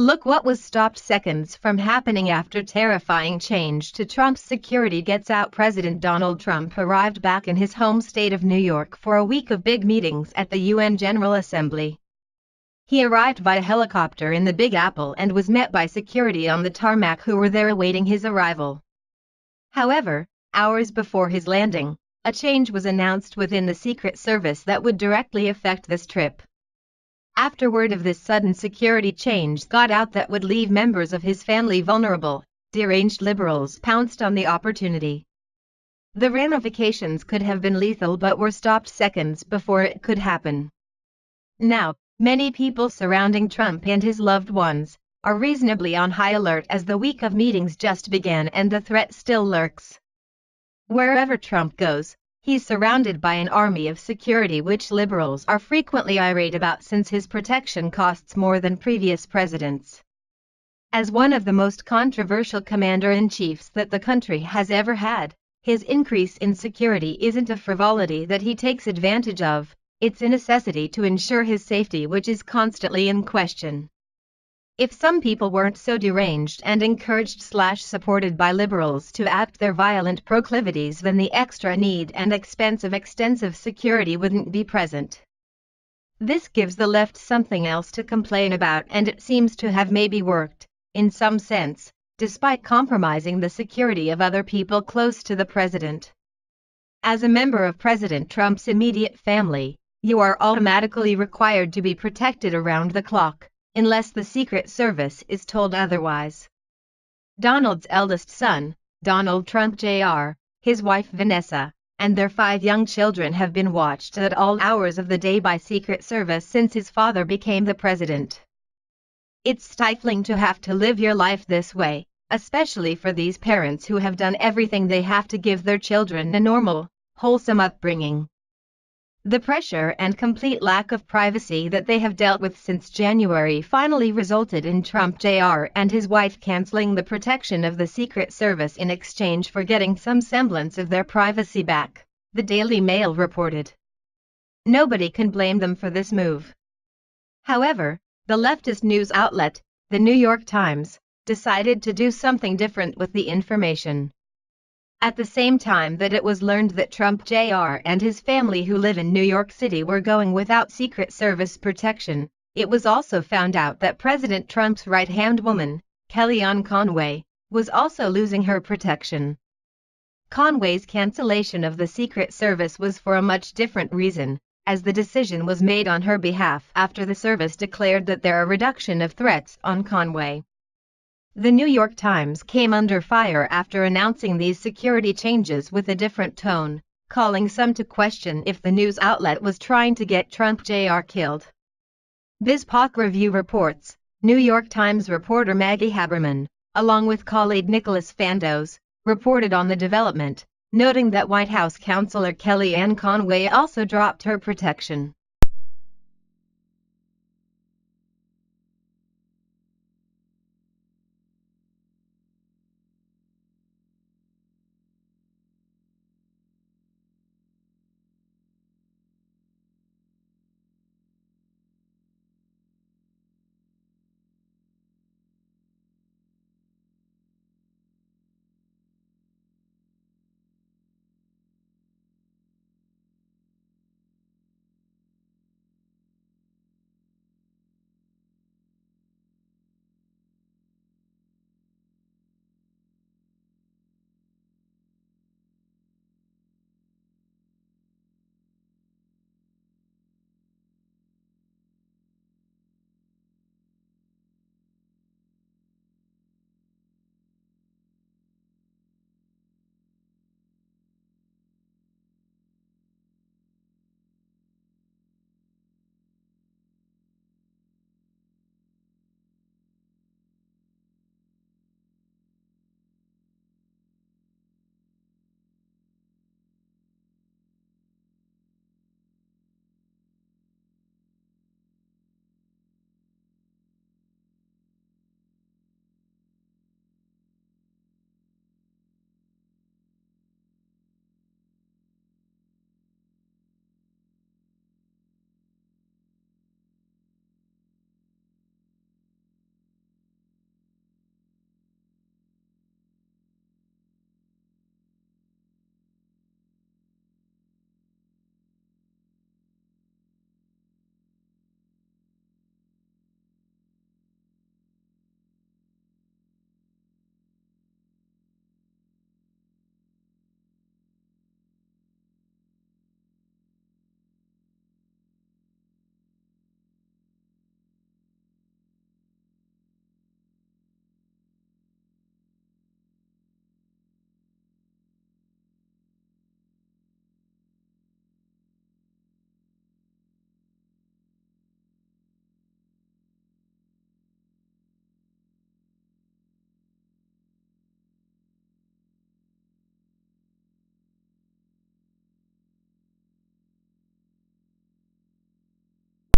Look what was stopped seconds from happening after terrifying change to Trump's security gets out. President Donald Trump arrived back in his home state of New York for a week of big meetings at the UN General Assembly. He arrived by helicopter in the Big Apple and was met by security on the tarmac who were there awaiting his arrival. However, hours before his landing, a change was announced within the Secret Service that would directly affect this trip. After word of this sudden security change got out that would leave members of his family vulnerable, deranged liberals pounced on the opportunity. The ramifications could have been lethal but were stopped seconds before it could happen. Now, many people surrounding Trump and his loved ones are reasonably on high alert as the week of meetings just began and the threat still lurks. Wherever Trump goes, he's surrounded by an army of security which liberals are frequently irate about since his protection costs more than previous presidents. As one of the most controversial commander-in-chiefs that the country has ever had, his increase in security isn't a frivolity that he takes advantage of, it's a necessity to ensure his safety which is constantly in question. If some people weren't so deranged and encouraged/supported by liberals to act their violent proclivities, then the extra need and expense of extensive security wouldn't be present. This gives the left something else to complain about, and it seems to have maybe worked, in some sense, despite compromising the security of other people close to the president. As a member of President Trump's immediate family, you are automatically required to be protected around the clock, unless the Secret Service is told otherwise. Donald's eldest son, Donald Trump Jr., his wife Vanessa, and their 5 young children have been watched at all hours of the day by Secret Service since his father became the president. It's stifling to have to live your life this way, especially for these parents who have done everything they have to give their children a normal, wholesome upbringing. The pressure and complete lack of privacy that they have dealt with since January finally resulted in Trump Jr. and his wife canceling the protection of the Secret Service in exchange for getting some semblance of their privacy back, the Daily Mail reported. Nobody can blame them for this move. However, the leftist news outlet, the New York Times, decided to do something different with the information. At the same time that it was learned that Trump Jr. and his family who live in New York City were going without Secret Service protection, it was also found out that President Trump's right-hand woman, Kellyanne Conway, was also losing her protection. Conway's cancellation of the Secret Service was for a much different reason, as the decision was made on her behalf after the service declared that there are a reduction of threats on Conway. The New York Times came under fire after announcing these security changes with a different tone, calling some to question if the news outlet was trying to get Trump Jr. killed. BizPoc Review reports, New York Times reporter Maggie Haberman, along with colleague Nicholas Fandos, reported on the development, noting that White House counselor Kellyanne Conway also dropped her protection.